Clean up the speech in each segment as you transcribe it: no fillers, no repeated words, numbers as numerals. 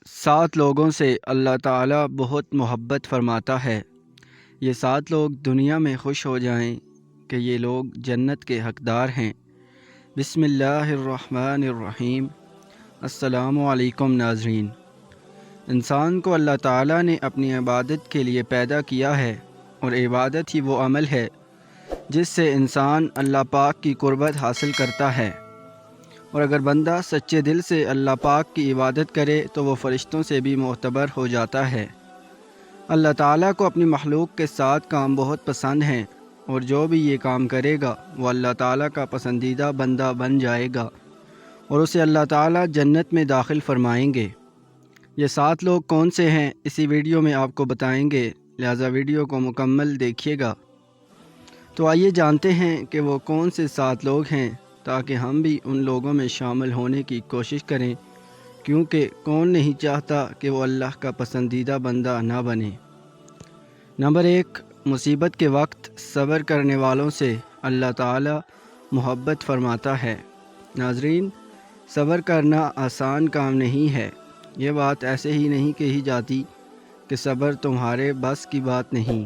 7 لوگوں سے اللہ تعالیٰ بہت محبت فرماتا ہے۔ یہ 7 لوگ دنیا میں خوش ہو جائیں کہ یہ لوگ جنت کے حقدار ہیں۔ بسم اللہ الرحمن الرحیم۔ السلام علیکم ناظرین۔ انسان کو اللہ تعالیٰ نے اپنی عبادت کے لیے پیدا کیا ہے، اور عبادت ہی وہ عمل ہے جس سے انسان اللہ پاک کی قربت حاصل کرتا ہے۔ اور اگر بندہ سچے دل سے اللہ پاک کی عبادت کرے تو وہ فرشتوں سے بھی معتبر ہو جاتا ہے۔ اللہ تعالیٰ کو اپنی مخلوق کے ساتھ کام بہت پسند ہیں، اور جو بھی یہ کام کرے گا وہ اللہ تعالیٰ کا پسندیدہ بندہ بن جائے گا، اور اسے اللہ تعالیٰ جنت میں داخل فرمائیں گے۔ یہ 7 لوگ کون سے ہیں اسی ویڈیو میں آپ کو بتائیں گے، لہٰذا ویڈیو کو مکمل دیکھیے گا۔ تو آئیے جانتے ہیں کہ وہ کون سے 7 لوگ ہیں، تاکہ ہم بھی ان لوگوں میں شامل ہونے کی کوشش کریں، کیونکہ کون نہیں چاہتا کہ وہ اللہ کا پسندیدہ بندہ نہ بنے۔ نمبر 1، مصیبت کے وقت صبر کرنے والوں سے اللہ تعالی محبت فرماتا ہے۔ ناظرین، صبر کرنا آسان کام نہیں ہے۔ یہ بات ایسے ہی نہیں کہی جاتی کہ صبر تمہارے بس کی بات نہیں۔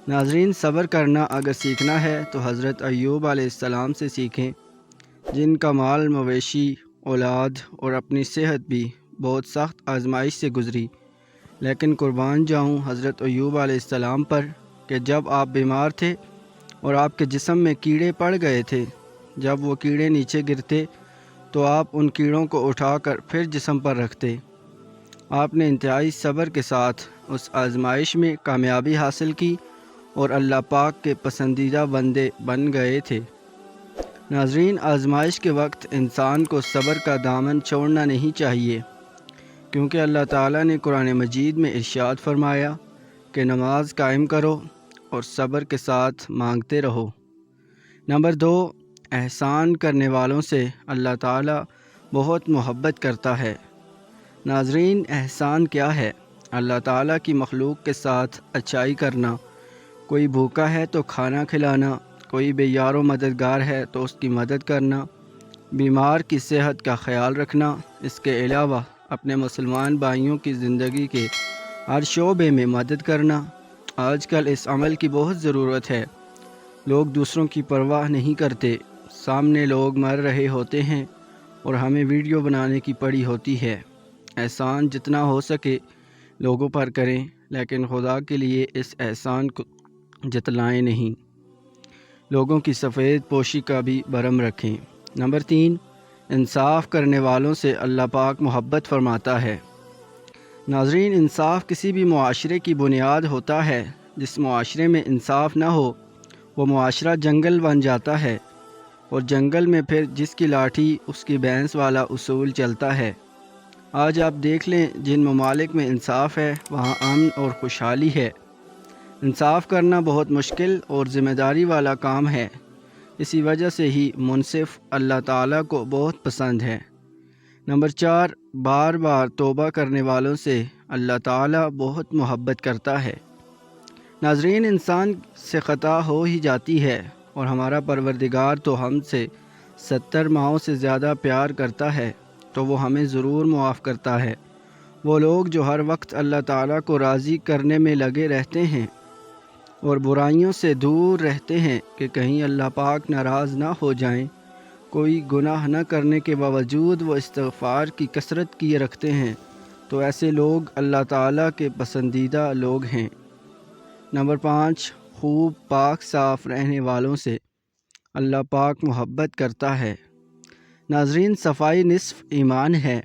ناظرین، صبر کرنا اگر سیکھنا ہے تو حضرت ایوب علیہ السلام سے سیکھیں، جن کا مال مویشی، اولاد اور اپنی صحت بھی بہت سخت آزمائش سے گزری، لیکن قربان جاؤں حضرت ایوب علیہ السلام پر کہ جب آپ بیمار تھے اور آپ کے جسم میں کیڑے پڑ گئے تھے، جب وہ کیڑے نیچے گرتے تو آپ ان کیڑوں کو اٹھا کر پھر جسم پر رکھتے۔ آپ نے انتہائی صبر کے ساتھ اس آزمائش میں کامیابی حاصل کی اور اللہ پاک کے پسندیدہ بندے بن گئے تھے۔ ناظرین، آزمائش کے وقت انسان کو صبر کا دامن چھوڑنا نہیں چاہیے، کیونکہ اللہ تعالیٰ نے قرآن مجید میں ارشاد فرمایا کہ نماز قائم کرو اور صبر کے ساتھ مانگتے رہو۔ نمبر 2، احسان کرنے والوں سے اللہ تعالیٰ بہت محبت کرتا ہے۔ ناظرین، احسان کیا ہے؟ اللہ تعالیٰ کی مخلوق کے ساتھ اچھائی کرنا، کوئی بھوکا ہے تو کھانا کھلانا، کوئی بے یار و مددگار ہے تو اس کی مدد کرنا، بیمار کی صحت کا خیال رکھنا۔ اس کے علاوہ اپنے مسلمان بھائیوں کی زندگی کے ہر شعبے میں مدد کرنا۔ آج کل اس عمل کی بہت ضرورت ہے۔ لوگ دوسروں کی پرواہ نہیں کرتے، سامنے لوگ مر رہے ہوتے ہیں اور ہمیں ویڈیو بنانے کی پڑی ہوتی ہے۔ احسان جتنا ہو سکے لوگوں پر کریں، لیکن خدا کے لیے اس احسان کو جتلائیں نہیں۔ لوگوں کی سفید پوشی کا بھی بھرم رکھیں۔ نمبر 3، انصاف کرنے والوں سے اللہ پاک محبت فرماتا ہے۔ ناظرین، انصاف کسی بھی معاشرے کی بنیاد ہوتا ہے۔ جس معاشرے میں انصاف نہ ہو وہ معاشرہ جنگل بن جاتا ہے، اور جنگل میں پھر جس کی لاٹھی اس کی بھینس والا اصول چلتا ہے۔ آج آپ دیکھ لیں، جن ممالک میں انصاف ہے وہاں امن اور خوشحالی ہے۔ انصاف کرنا بہت مشکل اور ذمہ داری والا کام ہے، اسی وجہ سے ہی منصف اللہ تعالیٰ کو بہت پسند ہے۔ نمبر 4، بار بار توبہ کرنے والوں سے اللہ تعالیٰ بہت محبت کرتا ہے۔ ناظرین، انسان سے خطا ہو ہی جاتی ہے، اور ہمارا پروردگار تو ہم سے 70 ماؤں سے زیادہ پیار کرتا ہے، تو وہ ہمیں ضرور معاف کرتا ہے۔ وہ لوگ جو ہر وقت اللہ تعالیٰ کو راضی کرنے میں لگے رہتے ہیں اور برائیوں سے دور رہتے ہیں کہ کہیں اللہ پاک ناراض نہ ہو جائیں، کوئی گناہ نہ کرنے کے باوجود وہ استغفار کی کثرت کیے رکھتے ہیں، تو ایسے لوگ اللہ تعالیٰ کے پسندیدہ لوگ ہیں۔ نمبر 5، خوب پاک صاف رہنے والوں سے اللہ پاک محبت کرتا ہے۔ ناظرین، صفائی نصف ایمان ہے۔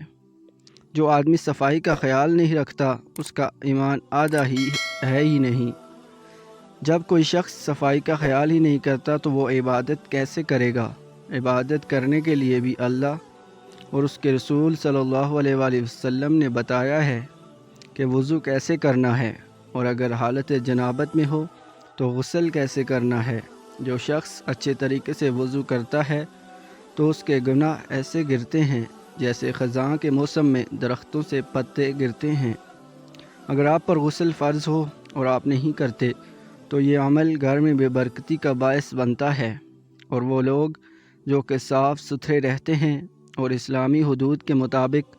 جو آدمی صفائی کا خیال نہیں رکھتا اس کا ایمان آدھا ہی ہے ہی نہیں۔ جب کوئی شخص صفائی کا خیال ہی نہیں کرتا تو وہ عبادت کیسے کرے گا؟ عبادت کرنے کے لیے بھی اللہ اور اس کے رسول صلی اللہ علیہ وآلہ وسلم نے بتایا ہے کہ وضو کیسے کرنا ہے، اور اگر حالت جنابت میں ہو تو غسل کیسے کرنا ہے۔ جو شخص اچھے طریقے سے وضو کرتا ہے تو اس کے گناہ ایسے گرتے ہیں جیسے خزاں کے موسم میں درختوں سے پتے گرتے ہیں۔ اگر آپ پر غسل فرض ہو اور آپ نہیں کرتے تو یہ عمل گھر میں بے برکتی کا باعث بنتا ہے، اور وہ لوگ جو کہ صاف ستھرے رہتے ہیں اور اسلامی حدود کے مطابق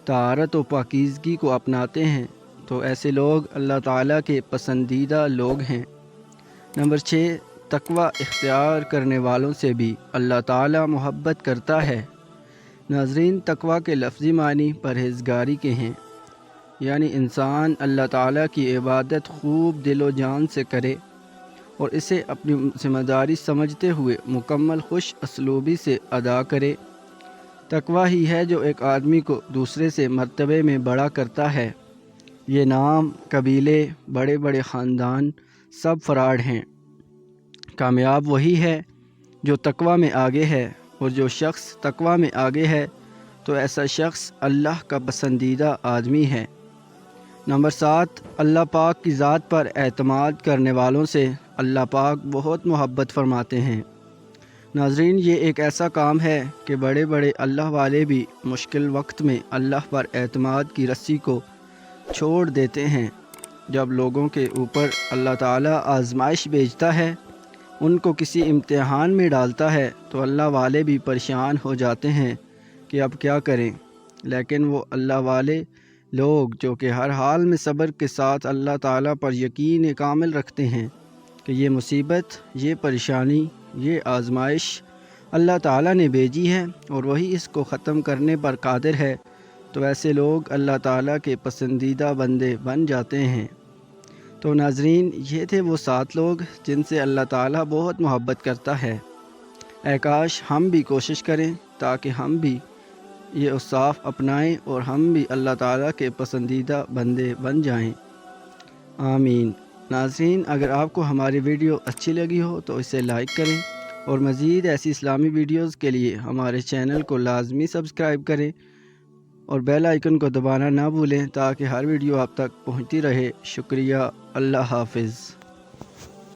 طہارت و پاکیزگی کو اپناتے ہیں تو ایسے لوگ اللہ تعالیٰ کے پسندیدہ لوگ ہیں۔ نمبر 6، تقوی اختیار کرنے والوں سے بھی اللہ تعالیٰ محبت کرتا ہے۔ ناظرین، تقوی کے لفظی معنی پرہیزگاری کے ہیں، یعنی انسان اللہ تعالیٰ کی عبادت خوب دل و جان سے کرے اور اسے اپنی ذمہ داری سمجھتے ہوئے مکمل خوش اسلوبی سے ادا کرے۔ تقوی ہی ہے جو ایک آدمی کو دوسرے سے مرتبے میں بڑا کرتا ہے۔ یہ نام، قبیلے، بڑے بڑے خاندان سب فراڈ ہیں۔ کامیاب وہی ہے جو تقوی میں آگے ہے، اور جو شخص تقوی میں آگے ہے تو ایسا شخص اللہ کا پسندیدہ آدمی ہے۔ نمبر 7، اللہ پاک کی ذات پر اعتماد کرنے والوں سے اللہ پاک بہت محبت فرماتے ہیں۔ ناظرین، یہ ایک ایسا کام ہے کہ بڑے بڑے اللہ والے بھی مشکل وقت میں اللہ پر اعتماد کی رسی کو چھوڑ دیتے ہیں۔ جب لوگوں کے اوپر اللہ تعالیٰ آزمائش بھیجتا ہے، ان کو کسی امتحان میں ڈالتا ہے، تو اللہ والے بھی پریشان ہو جاتے ہیں کہ اب کیا کریں۔ لیکن وہ اللہ والے لوگ جو کہ ہر حال میں صبر کے ساتھ اللہ تعالیٰ پر یقین کامل رکھتے ہیں کہ یہ مصیبت، یہ پریشانی، یہ آزمائش اللہ تعالیٰ نے بھیجی ہے اور وہی اس کو ختم کرنے پر قادر ہے، تو ایسے لوگ اللہ تعالیٰ کے پسندیدہ بندے بن جاتے ہیں۔ تو ناظرین، یہ تھے وہ 7 لوگ جن سے اللہ تعالیٰ بہت محبت کرتا ہے۔ اے کاش ہم بھی کوشش کریں تاکہ ہم بھی یہ اوصاف اپنائیں اور ہم بھی اللہ تعالیٰ کے پسندیدہ بندے بن جائیں۔ آمین۔ ناظرین، اگر آپ کو ہماری ویڈیو اچھی لگی ہو تو اسے لائک کریں، اور مزید ایسی اسلامی ویڈیوز کے لیے ہمارے چینل کو لازمی سبسکرائب کریں اور بیل آئیکن کو دبانا نہ بھولیں تاکہ ہر ویڈیو آپ تک پہنچتی رہے۔ شکریہ۔ اللہ حافظ۔